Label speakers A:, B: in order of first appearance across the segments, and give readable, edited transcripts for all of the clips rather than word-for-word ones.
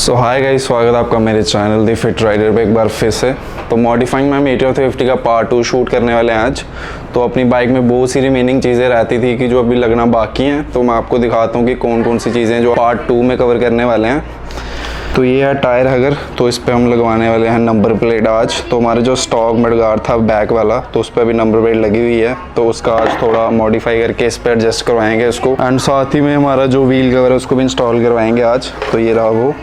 A: सो hi guys, स्वागत है आपका मेरे चैनल दी फिट राइडर पे एक बार फिर से। तो मॉडिफाइंग में हम Meteor 350 का पार्ट 2 शूट करने वाले हैं आज। तो अपनी बाइक में बहुत सी रिमेनिंग चीज़ें रहती थी कि जो अभी लगना बाकी हैं, तो मैं आपको दिखाता हूँ कि कौन कौन सी चीज़ें जो पार्ट 2 में कवर करने वाले हैं। तो ये है टायर हगर, तो इस पर हम लगवाने वाले हैं नंबर प्लेट आज। तो हमारे जो स्टॉक मडगार्ड था बैक वाला, तो उस पर अभी नंबर प्लेट लगी हुई है, तो उसका आज थोड़ा मॉडिफाई करके इस पर एडजस्ट करवाएंगे उसको। एंड साथ ही में हमारा जो व्हील कवर है उसको भी इंस्टॉल करवाएंगे आज। तो ये रहा वो।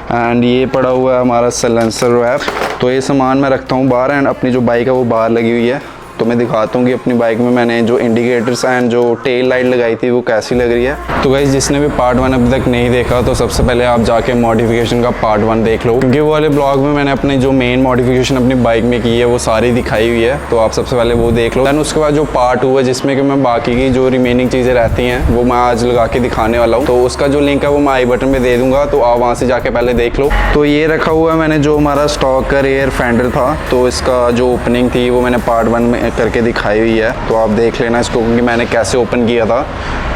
A: एंड ये पड़ा हुआ है हमारा साइलेंसर रैप। तो ये सामान मैं रखता हूँ बाहर, एंड अपनी जो बाइक है वो बाहर लगी हुई है। तो मैं दिखाता हूँ कि अपनी बाइक में मैंने जो इंडिकेटर्स एंड जो टेल लाइट लगाई थी वो कैसी लग रही है। तो गाइस, जिसने भी पार्ट 1 अभी तक नहीं देखा, तो सबसे पहले आप जाके मॉडिफिकेशन का पार्ट 1 देख लो, क्योंकि वो वाले ब्लॉग में मैंने अपने जो मेन मॉडिफिकेशन अपनी बाइक में की है वो सारी दिखाई हुई है। तो आप सबसे पहले वो देख लो। दैन उसके बाद जो पार्ट 2 है, जिसमें कि मैं बाकी की जो रिमेनिंग चीज़ें रहती हैं वो मैं आज लगा के दिखाने वाला हूँ। तो उसका जो लिंक है वो मैं आई बटन में दे दूँगा, तो आप वहाँ से जाके पहले देख लो। तो ये रखा हुआ है मैंने जो हमारा स्टॉक का रेयर फेंडर था, तो इसका जो ओपनिंग थी वो मैंने पार्ट 1 में करके दिखाई हुई है। तो आप देख लेना इसको कि मैंने कैसे ओपन किया था।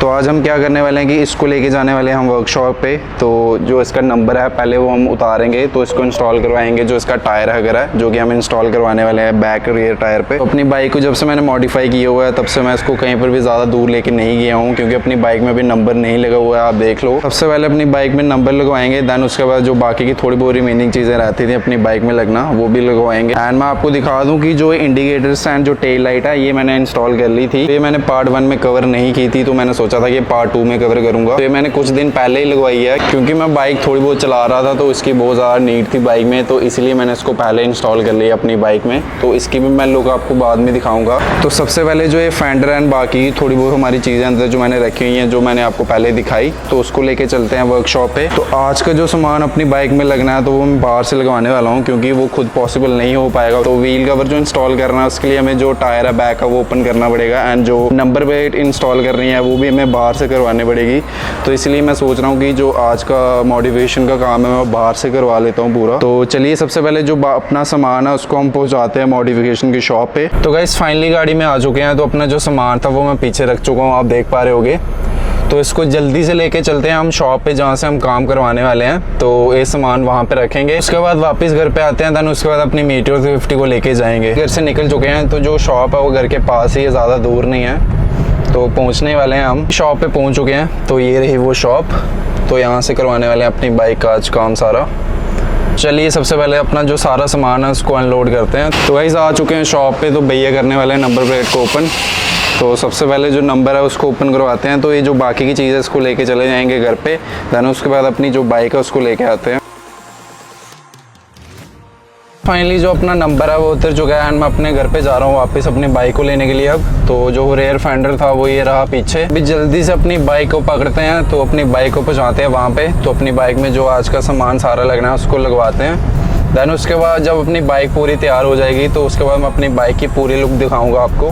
A: तो आज हम क्या करने वाले हैं कि इसको लेके जाने वाले हैं हम वर्कशॉप पे। तो जो इसका नंबर है पहले वो हम उतारेंगे, तो इसको इंस्टॉल करवाएंगे। जो इसका टायर हगर है जो कि हम इंस्टॉल करवाने वाले हैं बैक रियर टायर पे। तो अपनी बाइक को जब से मैंने मॉडिफाई किया हुआ है तब से मैं इसको कहीं पर भी ज़्यादा दूर लेके नहीं गया हूँ, क्योंकि अपनी बाइक में भी नंबर नहीं लगा हुआ है। आप देख लो, सबसे पहले अपनी बाइक में नंबर लगवाएंगे, दैन उसके बाद जो बाकी की थोड़ी बहुत रिमेनिंग चीज़ें रहती थी अपनी बाइक में लगना, वो भी लगवाएंगे। एंड मैं आपको दिखा दूँ कि जो इंडिकेटर्स एंड जो टेल लाइट है ये मैंने इंस्टॉल कर ली थी। ये मैंने पार्ट 1 में कवर नहीं की थी, तो मैंने सोचा था कि पार्ट 2 में कवर करूंगा। तो ये मैंने कुछ दिन पहले ही लगवाई है, क्योंकि मैं बाइक थोड़ी बहुत चला रहा था, तो इसकी बहुत ज़्यादा नीड थी बाइक में, तो इसलिए मैंने इसको पहले इंस्टॉल कर लिया अपनी बाइक में। तो इसकी भी मैं लुक आपको बाद में दिखाऊंगा। तो सबसे पहले जो ये फेंडर एंड बाकी थोड़ी बहुत हमारी चीज़ें अंदर जो मैंने रखी हुई हैं, जो मैंने आपको पहले दिखाई, तो उसको लेके चलते हैं वर्कशॉप पे। तो आज का जो सामान अपनी बाइक में लगना है, तो वो मैं बाहर से लगवाने वाला हूँ, क्योंकि वो खुद पॉसिबल नहीं हो पाएगा। तो व्हील कवर जो इंस्टॉल करना है उसके लिए हमें जो टायर है बैक का वो ओपन करना पड़ेगा, एंड जो नंबर प्लेट इंस्टॉल करनी है वो भी हमें बाहर से करवानी पड़ेगी। तो इसलिए मैं सोच रहा हूँ कि जो आज का मॉडिफिकेशन का काम है मैं बाहर से करवा लेता हूँ पूरा। तो चलिए सबसे पहले जो अपना सामान है उसको हम पहुँचाते हैं मॉडिफिकेशन की शॉप पे। तो गाइस, फाइनली गाड़ी में आ चुके हैं। तो अपना जो सामान था वो मैं पीछे रख चुका हूँ, आप देख पा रहे होगे। तो इसको जल्दी से लेके चलते हैं हम शॉप पे जहाँ से हम काम करवाने वाले हैं। तो ये सामान वहाँ पे रखेंगे, उसके बाद वापस घर पे आते हैं। दैन उसके बाद अपनी Meteor 350 को लेके जाएंगे। घर से निकल चुके हैं, तो जो शॉप है वो घर के पास ही है, ज़्यादा दूर नहीं है। तो पहुंचने वाले हैं हम, शॉप पे पहुंच चुके हैं। तो ये रही वो शॉप। तो यहाँ से करवाने वाले हैं अपनी बाइक का आज काम सारा। चलिए सबसे पहले अपना जो सारा सामान है उसको अनलोड करते हैं। तो गाइस आ चुके हैं शॉप पे। तो भैया करने वाले हैं नंबर प्लेट को ओपन। तो सबसे पहले जो नंबर है उसको ओपन करवाते हैं। तो ये जो बाकी की चीज़ है इसको लेके चले जाएंगे घर पे। दैन उसके बाद अपनी जो बाइक है उसको लेके आते हैं। फाइनली जो अपना नंबर है वो उतर चुका है, एंड मैं अपने घर पे जा रहा हूँ वापस अपनी बाइक को लेने के लिए। अब तो जो रेयर फेंडर था वो ये रहा पीछे। अभी जल्दी से अपनी बाइक को पकड़ते हैं, तो अपनी बाइक को पहुँचाते हैं वहाँ पे। तो अपनी बाइक में जो आज का सामान सारा लगना है उसको लगवाते हैं। दैन उसके बाद जब अपनी बाइक पूरी तैयार हो जाएगी, तो उसके बाद मैं अपनी बाइक की पूरी लुक दिखाऊँगा आपको।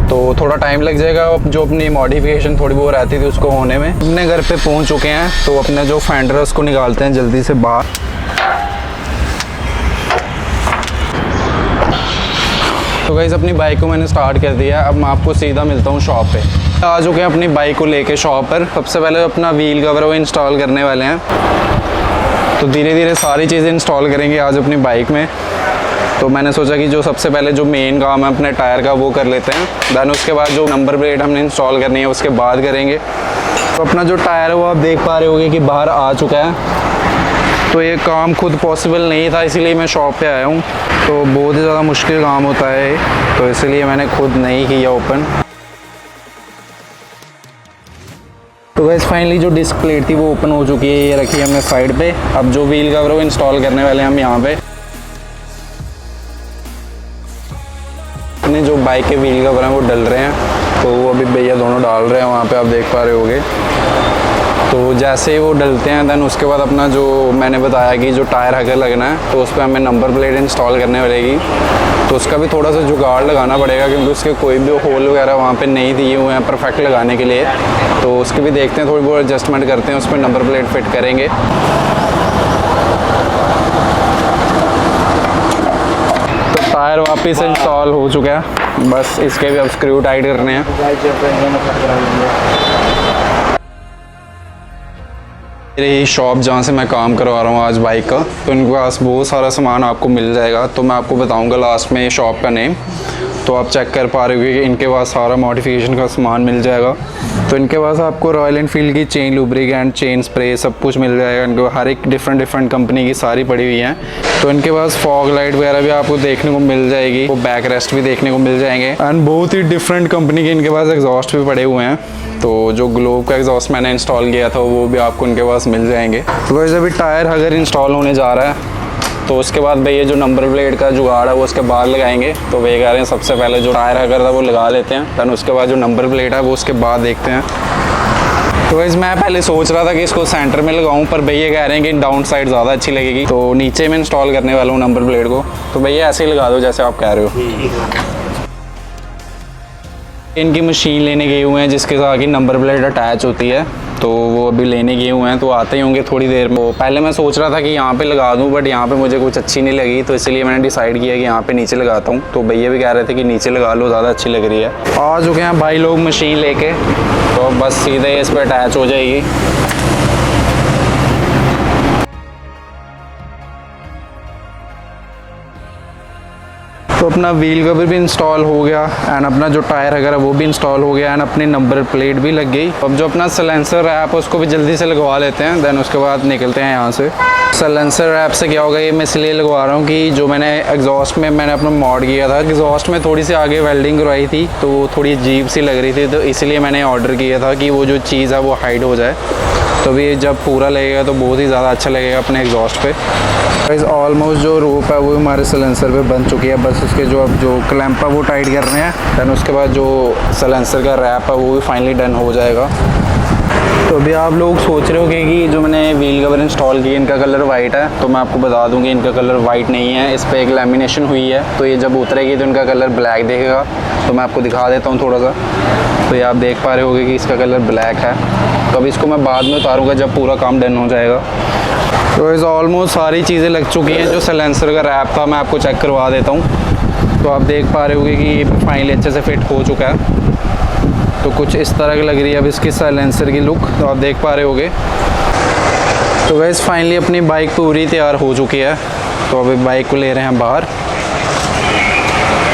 A: तो थोड़ा टाइम लग जाएगा, जो अपनी मॉडिफिकेशन थोड़ी बहुत रहती थी उसको होने में। अपने घर पे पहुँच चुके हैं, तो अपने जो फेंडर है उसको निकालते हैं जल्दी से बाहर। तो गाइस, अपनी बाइक को मैंने स्टार्ट कर दिया है। अब मैं आपको सीधा मिलता हूँ शॉप पे। आ चुके हैं अपनी बाइक को लेके शॉप पर। सबसे पहले अपना व्हील कवर वो इंस्टॉल करने वाले हैं। तो धीरे धीरे सारी चीज़ें इंस्टॉल करेंगे आज अपनी बाइक में। तो मैंने सोचा कि जो सबसे पहले जो मेन काम है अपने टायर का वो कर लेते हैं। दैन उसके बाद जो नंबर प्लेट हमने इंस्टॉल करनी है उसके बाद करेंगे। तो अपना जो टायर है वो आप देख पा रहे होंगे कि बाहर आ चुका है। तो ये काम खुद पॉसिबल नहीं था, इसीलिए मैं शॉप पे आया हूँ। तो बहुत ही ज़्यादा मुश्किल काम होता है, तो इसलिए मैंने खुद नहीं किया ओपन। तो वैसे फाइनली जो डिस्क प्लेट थी वो ओपन हो चुकी है, ये रखी है हमने साइड पे। अब जो व्हील कवर वो इंस्टॉल करने वाले हैं हम यहाँ पे। अपने जो बाइक के व्हील कवर हैं वो डल रहे हैं, तो वो अभी भैया दोनों डाल रहे हैं वहाँ पे, आप देख पा रहे होगे। तो जैसे ही वो डलते हैं, दैन उसके बाद अपना जो मैंने बताया कि जो टायर हगर लगना है, तो उस पर हमें नंबर प्लेट इंस्टॉल करने पड़ेगी। तो उसका भी थोड़ा सा जुगाड़ लगाना पड़ेगा, क्योंकि उसके कोई भी होल वगैरह वहाँ पे नहीं दिए हुए हैं परफेक्ट लगाने के लिए। तो उसके भी देखते हैं, थोड़ी बहुत एडजस्टमेंट करते हैं, उस पर नंबर प्लेट फिट करेंगे। तो टायर वापस इंस्टॉल हो चुका है, बस इसके भी अब स्क्रू टाइट करने हैं। मेरी शॉप जहाँ से मैं काम करवा रहा हूँ आज बाइक का, तो इनके पास बहुत सारा सामान आपको मिल जाएगा। तो मैं आपको बताऊँगा लास्ट में शॉप का नेम, तो आप चेक कर पा रहे हो कि इनके पास सारा मॉडिफिकेशन का सामान मिल जाएगा। तो इनके पास आपको रॉयल एनफील्ड की चेन लुब्रिकेंट, चेन स्प्रे सब कुछ मिल जाएगा। इनको हर एक डिफरेंट कंपनी की सारी पड़ी हुई हैं। तो इनके पास फॉग लाइट वगैरह भी आपको देखने को मिल जाएगी, वो बैक रेस्ट भी देखने को मिल जाएंगे। एंड बहुत ही डिफरेंट कंपनी के इनके पास एग्जॉस्ट भी पड़े हुए हैं। तो जो ग्लोब का एग्जॉस्ट मैंने इंस्टॉल किया था वो भी आपको इनके पास मिल जाएंगे। तो वैसे अभी टायर अगर इंस्टॉल होने जा रहा है, तो उसके बाद भैया जो नंबर प्लेट का जुगाड़ है वो उसके बाद लगाएंगे। तो वे कह रहे हैं सबसे पहले जो टायर अगर था वो लगा लेते हैं, दैन उसके बाद जो नंबर प्लेट है वो उसके बाद देखते हैं। तो वैसे मैं पहले सोच रहा था कि इसको सेंटर में लगाऊं, पर भैया कह रहे हैं कि डाउन साइड ज़्यादा अच्छी लगेगी, तो नीचे में इंस्टॉल करने वाला हूँ नंबर प्लेट को। तो भैया ऐसे ही लगा दो जैसे आप कह रहे हो। इनकी मशीन लेने गए हुए हैं जिसके साथ कि नंबर प्लेट अटैच होती है, तो वो अभी लेने गए हुए हैं, तो आते ही होंगे थोड़ी देर में। पहले मैं सोच रहा था कि यहाँ पे लगा दूँ, बट यहाँ पे मुझे कुछ अच्छी नहीं लगी, तो इसलिए मैंने डिसाइड किया कि यहाँ पे नीचे लगाता हूँ। तो भैया भी कह रहे थे कि नीचे लगा लो, ज़्यादा अच्छी लग रही है। आ चुके हैं भाई लोग मशीन लेके, तो बस सीधे इस पर अटैच हो जाएगी। तो अपना व्हील कवर भी इंस्टॉल हो गया एंड अपना जो टायर वगैरह वो भी इंस्टॉल हो गया एंड अपनी नंबर प्लेट भी लग गई। अब जो अपना सलेंसर रैप उसको भी जल्दी से लगवा लेते हैं, देन उसके बाद निकलते हैं यहाँ से। सलेंसर रैप से क्या होगा, ये मैं इसलिए लगवा रहा हूँ कि जो मैंने एग्जॉस्ट में मैंने अपना मॉड किया था, एग्जॉस्ट में थोड़ी सी आगे वेल्डिंग करवाई थी, तो वो थोड़ी अजीब सी लग रही थी, तो इसलिए मैंने ऑर्डर किया था कि वो जो चीज़ है वो हाइड हो जाए। तो भी जब पूरा लगेगा तो बहुत ही ज़्यादा अच्छा लगेगा अपने एग्जॉस्ट पे। गाइस ऑलमोस्ट जो रूप है वो हमारे सलेंसर पे बन चुकी है, बस उसके जो अब जो क्लैंप है वो टाइट कर रहे हैं, दैन उसके बाद जो सलेंसर का रैप है वो भी फाइनली डन हो जाएगा। तो अभी आप लोग सोच रहे हो कि जो मैंने व्हील कवर इंस्टॉल किए इनका कलर वाइट है, तो मैं आपको बता दूं कि इनका कलर वाइट नहीं है, इस पर एक लैमिनेशन हुई है, तो ये जब उतरेगी तो इनका कलर ब्लैक दिखेगा। तो मैं आपको दिखा देता हूँ थोड़ा सा, तो ये आप देख पा रहे होगे कि इसका कलर ब्लैक है। तो अब इसको मैं बाद में उतारूँगा जब पूरा काम डन हो जाएगा। तो इस ऑलमोस्ट सारी चीज़ें लग चुकी हैं। जो सलेंसर का रैप था मैं आपको चेक करवा देता हूँ। तो आप देख पा रहे होगे कि ये फाइनली अच्छे से फिट हो चुका है, तो कुछ इस तरह की लग रही है अब इसकी साइलेंसर की लुक, तो आप देख पा रहे होगे। तो वैसे फाइनली अपनी बाइक पूरी तैयार हो चुकी है, तो अभी बाइक को ले रहे हैं बाहर।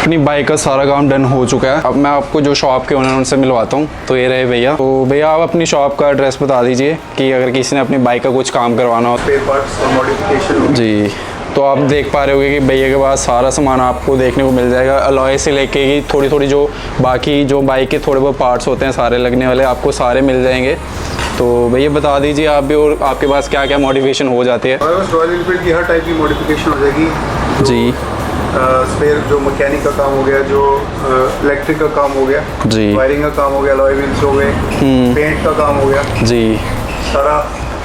A: अपनी बाइक का सारा काम डन हो चुका है। अब मैं आपको जो शॉप के ओनर उनसे मिलवाता हूँ। तो ये रहे भैया। तो भैया आप अपनी शॉप का एड्रेस बता दीजिए कि अगर किसी ने अपनी बाइक का कुछ काम करवाना हो,
B: स्पेयर पार्ट्स और मॉडिफिकेशन
A: जी। तो आप देख पा रहे होगे कि भैया के पास सारा सामान आपको देखने को मिल जाएगा, अलॉय से लेके कि थोड़ी जो बाकी जो बाइक के थोड़े बहुत पार्ट्स होते हैं सारे लगने वाले आपको सारे मिल जाएंगे। तो भैया बता दीजिए आप भी, और आपके पास क्या क्या मॉडिफिकेशन हो जाती है।
B: रॉयल एनफील्ड की हर टाइप की मॉडिफिकेशन हो जाएगी
A: जी।
B: स्पेयर जो मैकेनिक का काम हो गया, जो इलेक्ट्रिक का काम हो गया
A: जी,
B: वायरिंग का काम हो गया, अलॉय व्हील्स हो गए, पेंट का काम हो गया
A: जी,
B: सारा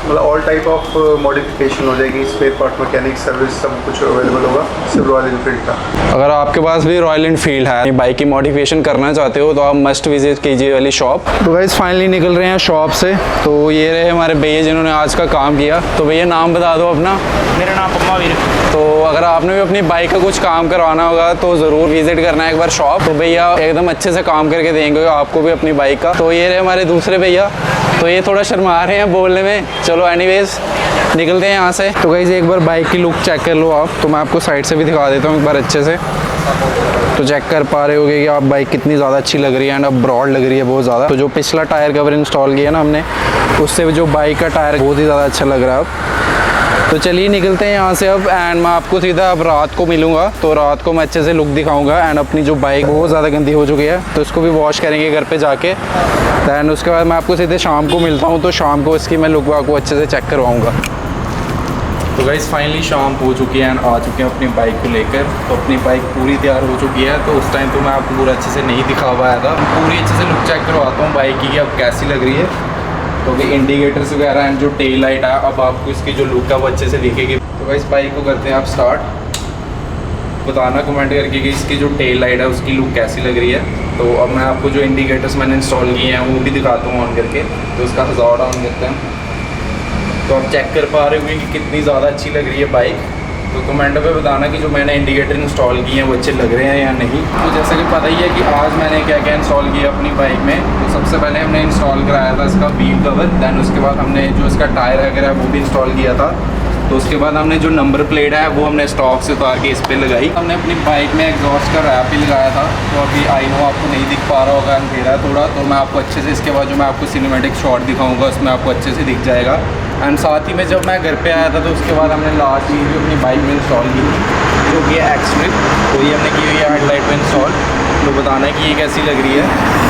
B: मतलब ऑल टाइप ऑफ मॉडिफिकेशन हो जाएगी। स्पेयर पार्ट, मैकेनिक सर्विस सब कुछ अवेलेबल होगा सिर्फ रॉयल एनफील्ड का।
A: अगर आपके पास भी रॉयल एनफील्ड है, बाइक की मॉडिफिकेशन करना चाहते हो, तो आप मस्ट विजिट कीजिए वाली शॉप। तो गाइस फाइनली निकल रहे हैं शॉप से। तो ये रहे हमारे भैया जिन्होंने आज का काम किया। तो भैया नाम बता दो अपना।
C: मेरा नाम पम्मा वीर।
A: तो अगर आपने भी अपनी बाइक का कुछ काम करवाना होगा तो ज़रूर विजिट करना है एक बार शॉप। तो भैया एकदम अच्छे से काम करके देंगे आपको भी अपनी बाइक का। तो ये रहे हमारे दूसरे भैया, तो ये थोड़ा शर्मा रहे हैं बोलने में। चलो एनीवेज निकलते हैं यहाँ से। तो गाइस एक बार बाइक की लुक चेक कर लो आप, तो मैं आपको साइड से भी दिखा देता हूँ एक बार अच्छे से। तो चेक कर पा रहे होगे कि आप बाइक कितनी ज़्यादा अच्छी लग रही है एंड अब ब्रॉड लग रही है बहुत ज़्यादा। तो जो पिछला टायर कवर इंस्टॉल किया ना हमने, उससे जो बाइक का टायर बहुत ही ज़्यादा अच्छा लग रहा है अब। तो चलिए निकलते हैं यहाँ से अब, एंड मैं आपको सीधा अब रात को मिलूँगा। तो रात को मैं अच्छे से लुक दिखाऊंगा एंड अपनी जो बाइक बहुत ज़्यादा गंदी हो चुकी है तो इसको भी वॉश करेंगे घर पे जाके। दैन उसके बाद मैं आपको सीधे शाम को मिलता हूँ, तो शाम को इसकी मैं लुक आपको अच्छे से चेक करवाऊँगा। तो गाइस फाइनली शाम हो चुकी है एंड आ चुके हैं अपनी बाइक को लेकर। तो अपनी बाइक पूरी तैयार हो चुकी है। तो उस टाइम तो मैं आपको पूरा अच्छे से नहीं दिखा पाया था, पूरी अच्छे से लुक चेक करवाता हूँ बाइक की कि अब कैसी लग रही है। तो अभी इंडिकेटर्स वगैरह एंड जो टेल लाइट है, अब आपको इसकी जो लुक है वो अच्छे से दिखेगी। तो गाइस बाइक को करते हैं आप स्टार्ट। बताना कमेंट करके कि इसकी जो टेल लाइट है उसकी लुक कैसी लग रही है। तो अब मैं आपको जो इंडिकेटर्स मैंने इंस्टॉल किए हैं वो भी दिखाता हूँ ऑन करके। तो उसका हज़ार ऑन करते हैं। तो आप चेक कर पा रहे होंगे कि कितनी ज़्यादा अच्छी लग रही है बाइक।
C: तो कमेंट पे बताना कि जो मैंने इंडिकेटर इंस्टॉल किए हैं वो अच्छे लग रहे हैं या नहीं। तो जैसा कि पता ही है कि आज मैंने क्या क्या इंस्टॉल किया अपनी बाइक में। तो सबसे पहले हमने इंस्टॉल कराया था इसका व्हील कवर, दैन उसके बाद हमने जो इसका टायर वगैरह वो भी इंस्टॉल किया था। तो उसके बाद हमने जो नंबर प्लेट है वो हमने स्टॉक से उतार के इस पर लगाई। हमने अपनी बाइक में एग्जॉस्ट का रैप भी लगाया था। तो अभी आई नो आपको नहीं दिख पा रहा होगा, अंधेरा है थोड़ा, तो मैं आपको अच्छे से इसके बाद जो मैं आपको सिनेमैटिक शॉट दिखाऊंगा उसमें आपको अच्छे से दिख जाएगा। एंड साथ ही में जब मैं घर पे आया था तो उसके बाद हमने लास्ट चीज़ भी अपनी बाइक में इंस्टॉल की थी जो कि एक्स ट्रिप, तो ये हमने की हुई है हेडलाइट में इंस्टॉल। तो बताना है कि ये कैसी लग रही है।